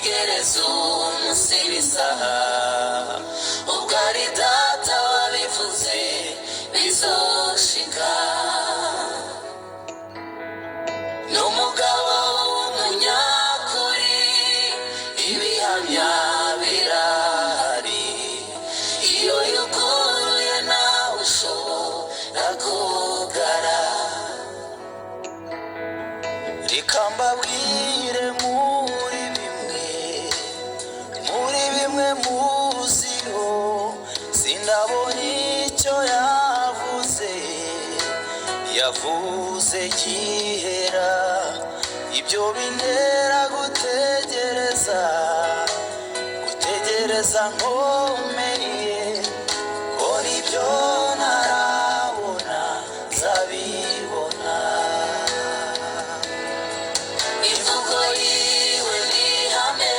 tegereza umunsi bizaha ubwo ari data wabivuze bizoshika n'umugabo w'umunyakuri ibihamya birahari iyo yuguruye nawe ushobora kugara reka mbabwire muri bimwe muziho sindabona icyo yavuze gihera ibyo bintera gutegereza nkomeye ko nibyo ntarabona nzabibona imvugo yiwe ni ihame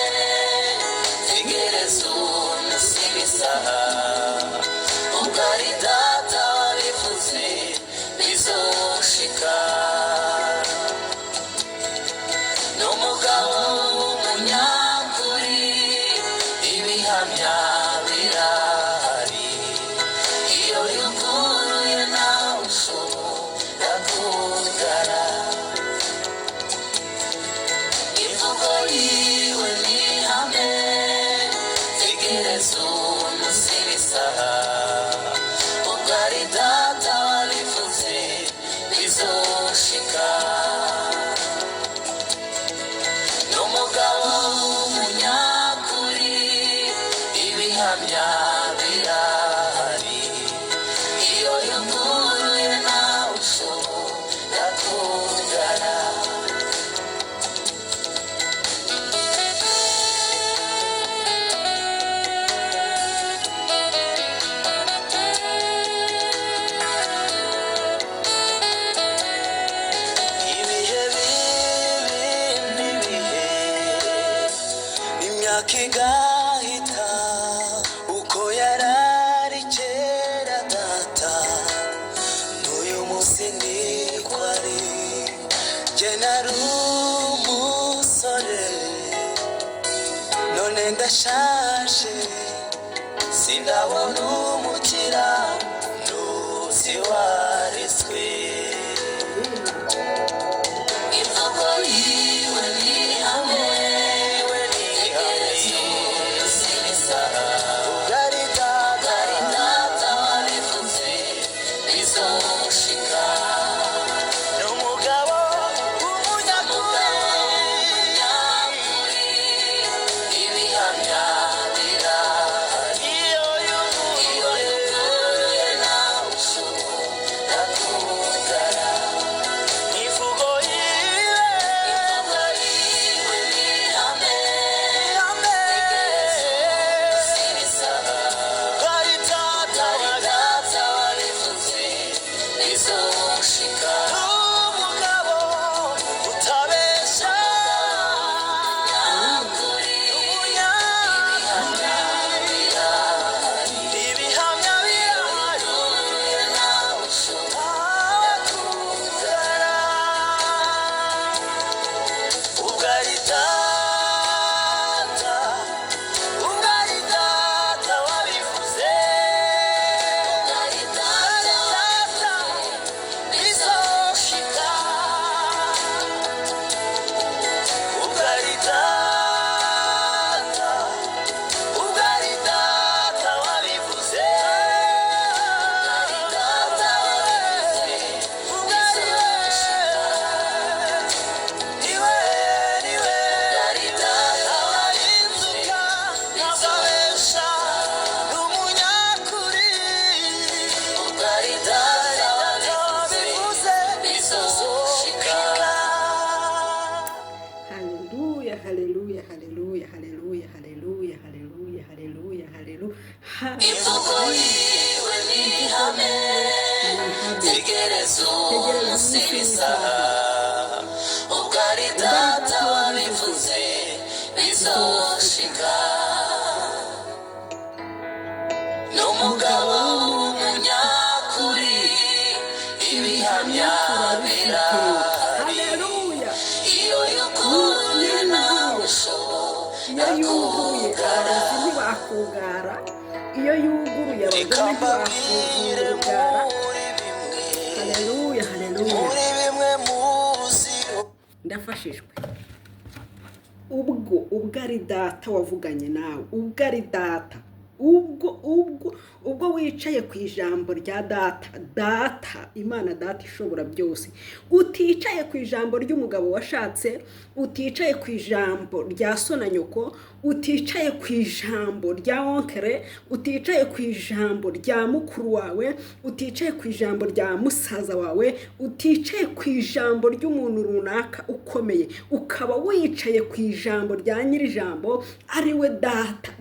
tegereza umunsi bizaha ubwo ari data wabivuze bizoshika n'umugabo w'umunyakuri ibihamya birahari iyo yuguruye nawe ushobora kugara imvugo yiwe ni ihame tegereza umunsi bizaha ubwo ari data wabivuze bizoshika n'umugabo w'umunyakuri ibihamya birahari iyo yuguruye nawe ushobora kugara ibihe bibi n'ibihe imyaka igahita uko yarari kera data n'uyu munsi niko ari jye nari umusore none ndashaje sindabona umukira ntuzi wariswe imvugo yiwe ni ihame tegereza umunsi bizaha ubwo ari data wabivuze bizoshika n'umugabo w'umunyakuri ibihamya birahari iyo yuguruye nawe ushobora kugara imvugo yiwe ni ihame tegereza umunsi bizaha ubwo ari data wabivuze bizoshika n'umugabo utabesha nyakuri ibihamya birahari yuguruye nawe ushobora kugara ubwo ari data wabivuze ubwo ari data bizoshika ubwo ari data wabivuze bizoshika niwe ari data wabivuze bizoshika n'umunyakuri ubwo ari data wabivuze bizoshika Hallelujah, hallelujah, hallelujah, hallelujah, hallelujah, hallelujah, hallelujah, hallelujah. imvugo yiwe ni ihame tegereza umunsi bizaha ubwo ari data wabivuze bizoshika n'umugabo w'umunyakuri ibihamya birahari Hallelujah. iyo yuguruye nawe ushobora urugara, iyo yuguruye abagome ntibafungura urugara. Haleluya, haleluya. Ndafashijwe. Ubwo ari data wavuganye nawe, ubwo ari data, ubwo wicaye ku ijambo rya data, Imana data ishobora byose, uticaye ku ijambo ry'umugabo washatse, uticaye ku ijambo rya so na nyoko, uticaye ku ijambo rya onkere, uticaye ku ijambo rya mukuru wawe, uticaye ku ijambo rya musaza wawe, uticaye ku ijambo ry'umuntu runaka ukomeye, ukaba wicaye ku ijambo rya nyir'ijambo, ari we data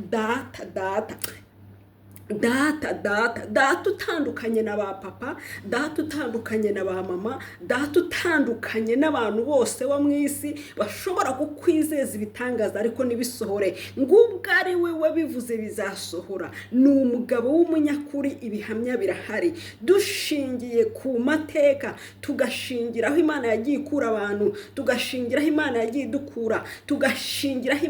utandukanye na ba papa, data utandukanye na ba mama, data utandukanye n'abantu bose bo mu isi bashobora kukwizeza ibitangaza ariko ntibisohore, ngubwo ari we wabivuze bizasohora. Ni umugabo w'umunyakuri, ibihamya birahari. Dushingiye ku mateka, tugashingiraho Imana yagiye ikura abantu, tugashingiraho Imana yagiye idukura, tugashingiraho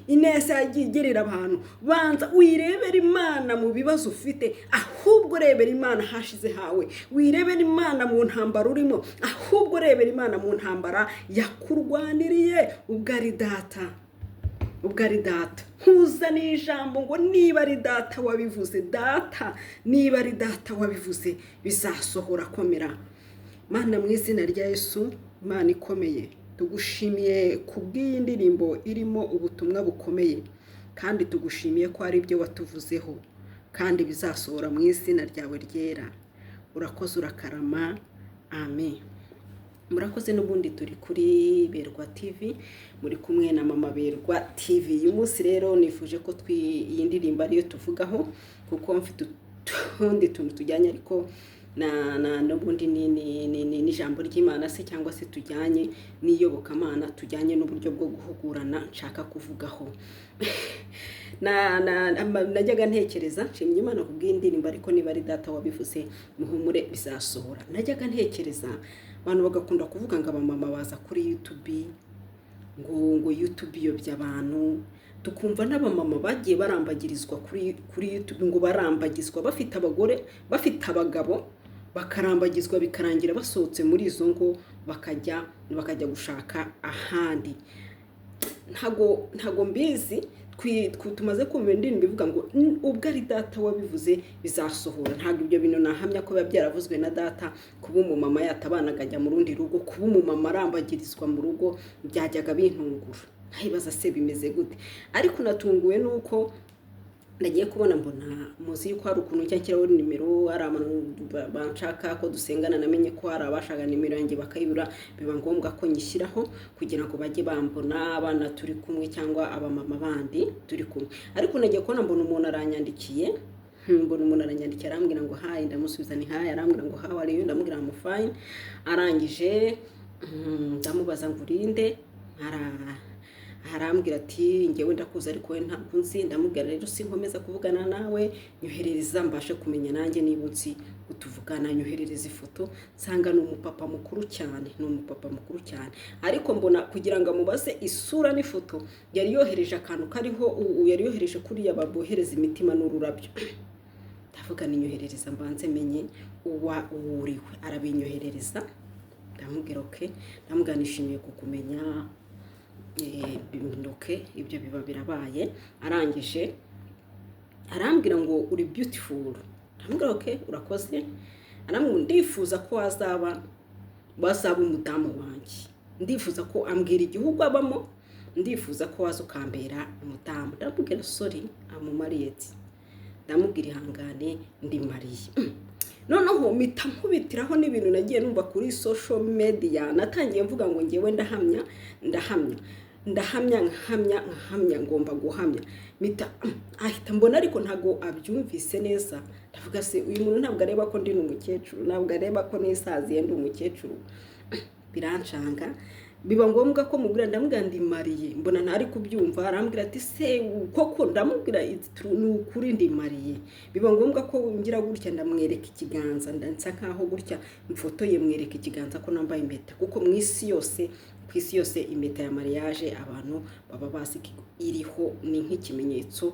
ineza yagiye igerera abantu. Banza wirebera Imana mu bibazo ufite, ahubwo rebera Imana hashize hawe. Wirebera Imana mu ntambara urimo, ahubwo rebera Imana mu ntambara yakurwaniriye. Ubwo ari data, nkuzaniye ijambo ngo niba ari data wabivuze, niba ari data wabivuze bizasohora. Komera Mana, mu izina rya Yesu. Imana ikomeye, tugushimiye kubw'iyi ndirimbo irimo ubutumwa bukomeye, kandi tugushimiye ko ari ibyo watuvuzeho kandi bizasohora mu izina ryawe ryera. Urakoze, urakarama. Amen. Murakoze. N'ubundi turi kuri Berwa TV, muri kumwe na Mama Berwa TV. Uyu munsi rero nifuje ko iyi ndirimbo ariyo tuvugaho, kuko mfite utundi tuntu tujyanye ariko n'ubundi ni ijambo ry'Imana se, cyangwa se tujyanye n'iyobokamana, tujyanye n'uburyo bwo guhugurana nshaka kuvugaho. Najyaga ntekereza, nshimye Imana kubw'indirimbo, ariko niba ari data wabivuze muhumure bizasohora. Najyaga ntekereza, abantu bagakunda kuvuga ngo abamama baza kuri YouTube, ngo YouTube iyobya abantu, tukumva n'abamama bagiye barambagirizwa kuri YouTube, ngo barambagizwa bafite abagore, bafite abagabo, bakarambagizwa bikarangira basohotse muri izo ngo bakajya gushaka ahandi. Ntago mbizi, tumaze kumva indirimbo bivuga ngo ubwo ari data wabivuze bizasohora. Ntabwo ibyo bintu nahamya ko biba byaravuzwe na data. Kuba umumama yatabana akajya mu rundi rugo, kuba umumama arambagirizwa mu rugo, byajyaga bintungura. Nkibaza se bimeze gute? Ariko natunguwe nuko nagiye kubona, mbona muzi yuko hari ukuntu cyakiraho nimero, ari abantu banshaka ko dusengana, namenye ko hari abashaka nimero yanjye bakayibura, biba ngombwa ko nyishyiraho kugira ngo bajye bambona, abana turi kumwe cyangwa abamama bandi turi kumwe. Ariko nagiye kubona, mbona umuntu aranyandikiye, arambwira ngo hi, ndamusubiza ni hi, arambwira ngo how are you, ndamubwira I'm fine. Arangije ndamubaza ngo urinde, arambwira ati ngewe ndakuza ariko we ntabwo nzi. Ndamubwira rero sinkomeza kuvugana nawe, nyoherereza mbashe kumenya nanjye niba unzi utuvugana. Nyoherereza ifoto, nsanga ni umupapa mukuru cyane, ariko mbona kugira ngo amubaze isura n'ifoto, yari yohereje akantu kariho, yari yohereje kuriya babohereza imitima n'ururabyo. Ndavuga ni nyoherereza mbanze menye uwuriwe. Arabinyoherereza, ndamubwira okay, ndamubwira nishimiye kukumenya, ibyo biba birabaye. Arangije arambwira ngo uri beautiful. Ndamubwira okay, urakoze. Ndifuza ko wazaba umudamu wanjye, ndifuza ko ambwira igihugu abamo, ndifuza ko waza ukambera umudamu. Ndamubwira sorry, I'm married. Ndamubwira ihangane, ndi mariye. Noneho mpita nkubitiraho n'ibintu nagiye numva kuri social media. Natangiye mvuga ngo ngewe ndahamya, ngomba guhamya. Ahita mbona ariko ntago abyumvise neza. Ndavuga se uyu muntu ntabwo areba ko ndi n'umukecuru, ntabwo areba ko nisaziye ndi umukecuru. Birancanga, biba ngombwa ko mubwira, ndamubwira ndi mariye. Mbona ntari kubyumva, arambwira ati se koko, ndamubwira ni ukuri ndi mariye. Biba ngombwa ko ngira gutya, ndamwereka ikiganza, ndansa nkaho gutya mfotoye mwereka ikiganza ko nambaye impeta, kuko ku isi yose impeta ya mariage abantu baba bazi iriho, ni nk'ikimenyetso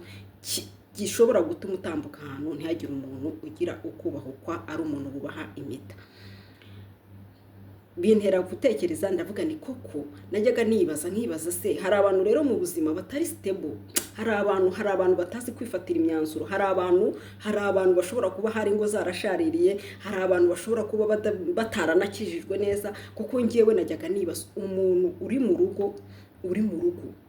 gishobora gutuma utambuka ahantu ntihagire umuntu ugira ukubahukwa ari umuntu wubaha impeta. Bintera gutekereza ndavuga ni koko najyaga nkibaza se hari abantu rero mu buzima batari stable, hari abantu batazi kwifatira imyanzuro, hari abantu bashobora kuba hari ingo zarashaririye, hari abantu bashobora kuba bataranakijijwe neza. Kuko ngewe najyaga nibaza umuntu uri mu rugo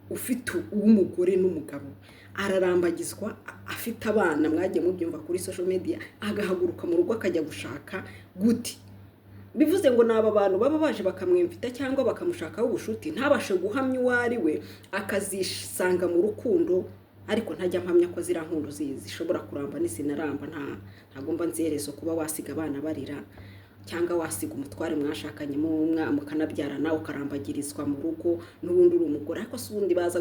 ufite uw'umugore n'umugabo ararambagizwa afite abana, mwagiye mubyumva kuri social media, agahaguruka mu rugo akajya gushaka gute? Bivuze ngo naba bantu baba baje bakamwimvita cyangwa bakamushakaho ubushuti, ntabashe guhamya uwo ari we, akazisanga mu rukundo. Ariko ntajya mpamya ko zira nkundo zishobora kuramba n'isinaramba. Ntago mba nzerezo kuba wasiga abana barira cyangwa wasiga umutware mwashakanye mukanabyarana ukarambagirizwa mu rugo n'ubundi uri umugore. Ariko se ubundi baza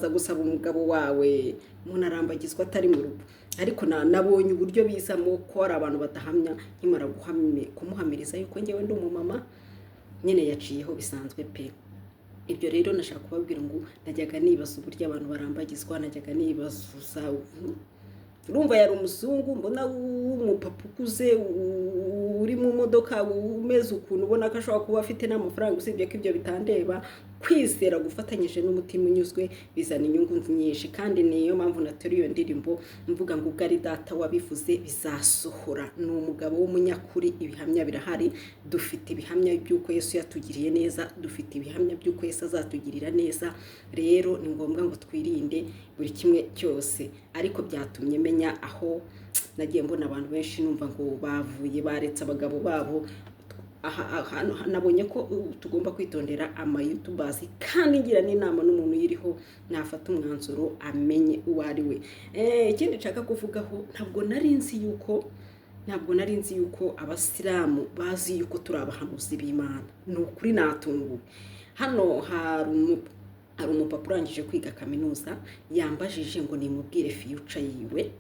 gusaba umugabo wawe munarambagizwa atari mu rugo. Ariko nabonye uburyo bizamo ko hari abantu badahamya, nkimara kumuhamiriza yuko ngewe ndi umumama nyine yaciyeho bisanzwe pe. Ibyo rero nashaka kubabwira ngo najyaga nibaza uburyo abantu barambagizwa, najyaga nibaza urumva yari umuzungu mbona w'umupapa ukuze uri mu modoka umeze ukuntu ubona ko ashobora kuba afite n'amafaranga, usibye ko ibyo bitandeba. Kwizera gufatanyije n'umutima unyuzwe bizana inyungu nyinshi, kandi niyo mpamvu nateruye iyo ndirimbo mvuga ngo ubwo ari data wabivuze bizasohora. Ni umugabo w'umunyakuri, ibihamya birahari. Dufite ibihamya by'uko Yesu yatugiriye neza, dufite ibihamya by'uko Yesu azatugirira neza. Rero ni ngombwa ngo twirinde buri kimwe cyose. Ariko byatumye menya aho nagiye mbona abantu benshi numva ngo bavuye baretse abagabo babo. Nabonye ko tugomba kwitondera YouTubers, kandi ngira n'inama n'umuntu yiriho nafata umwanzuro amenye uwo ari we. Ikindi nshaka kuvugaho, ntabwo nari nzi yuko abasilamu bazi yuko turi abahanuzi b'Imana. Ni ukuri natunguwe. Hano hari umupapa urangije kwiga kaminuza yambajije ngo nimubwire future yiwe,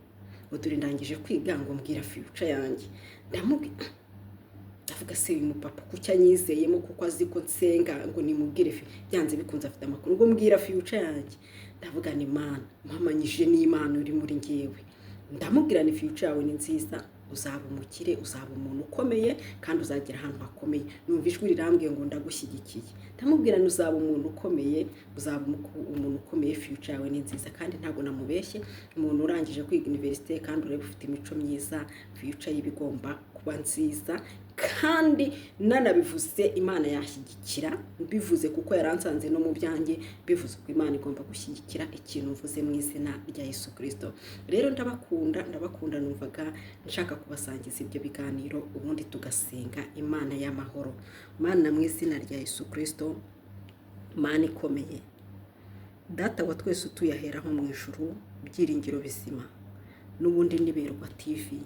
uduri ndangije kwiga ngo mbwira future yanjye. Ndavuga se uyu mupapa kuki anyizeyemo, kuko azi ko nsenga, ngo nimubwire byanze bikunze afite amakuru ngo mbwira future yanjye. Ndavuga ni Imana, mpamanyije n'Imana uri muri ngewe. Ndamubwira ni future yawe ni nziza, uzaba umukire, uzaba umuntu ukomeye, kandi uzagera ahantu hakomeye. Numva ijwi rirambwiye ngo ndagushyigikiye. Ndamubwira ni uzaba umuntu ukomeye, uzaba umuntu ukomeye, future yawe ni nziza. Kandi ntabwo namubeshye, umuntu urangije kwiga university kandi ureba ufite imico myiza, future y'ibigomba kuba nziza. Kandi nanabivuze Imana yashyigikira, bivuze kuko yaransanze no mu byanjye, bivuze ko Imana igomba gushyigikira ikintu mvuze mu izina rya Yesu Kristo. Rero ndabakunda, numvaga nshaka kubasangiza ibyo biganiro, ubundi tugasenga Imana y'amahoro. Mana mu izina rya Yesu Kristo, Mana ikomeye, Data wa twese utuyaheraho mu ijuru, byiringiro bizima, n'ubundi niberwa TV,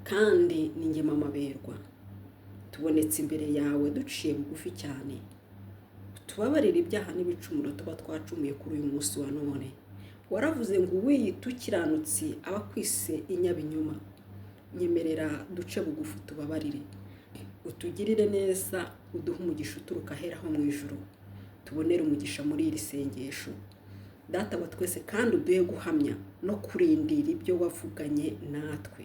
kandi ninjye mama berwa. Tubonetse imbere yawe duciye bugufi cyane, tubabarira ibyaha n'ibicumuro tuba twacumuye kuri uyu munsi wa none. Waravuze ngo wiyita ukiranutsi aba kwise inyabinyoma. Nyemerera duce bugufi tubabarire, utugirire neza, uduhe umugisha uturuka aheraho mu ijuru, tubonere umugisha muri iri sengesho. Data wa twese, kandi uduhe guhamya no kurindira ibyo wavuganye natwe.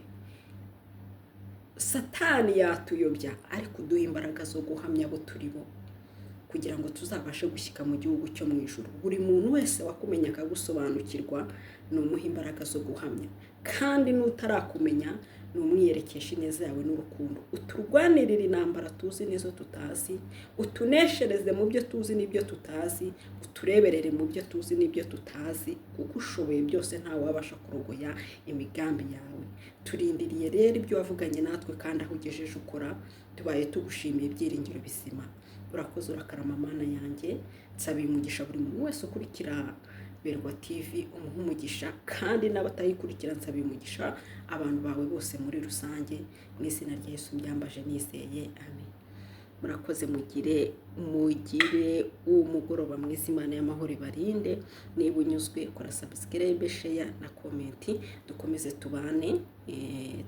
Satani yatuyobya, ariko uduhe imbaraga zo guhamya abo turi bo, kugira ngo tuzabashe gushyika mu gihugu cyo mu ijuru. Buri muntu wese wakumenya akagusobanukirwa, numuha imbaraga zo guhamya. Kandi n'utarakumenya, numwiyerekesha ineza yawe n'urukundo. Uturwanirire intambara tuzi n'izo tutazi, utuneshereze mu byo tuzi n'ibyo tutazi, utureberere mu byo tuzi n'ibyo tutazi, kuko ushoboye byose nta wabasha kurogoya imigambi yawe. Turindiriye rero ibyo wavuganye natwe, kandi aho ugejeje ukora, tubaye tugushimiye ibyiringiro bizima. Urakoze, urakarama Mana yanjye. Nsabiye umugisha buri muntu wese ukurikira Berwa TV, umuha umugisha, kandi n'abatayikurikira nsabiye umugisha abantu bawe bose muri rusange, mu izina rya Yesu mbyambaje nizeye, amen. Murakoze, mugire umugoroba mwiza. Imana y'amahoro ibarinde. Niba unyuzwe, kora subscribe, share na comment. Dukomeze tubane,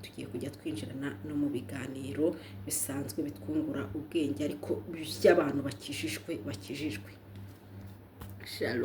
tugiye kujya twinjirana no mu biganiro bisanzwe bitwungura ubwenge, ariko by'abantu bakijijwe. Shalom.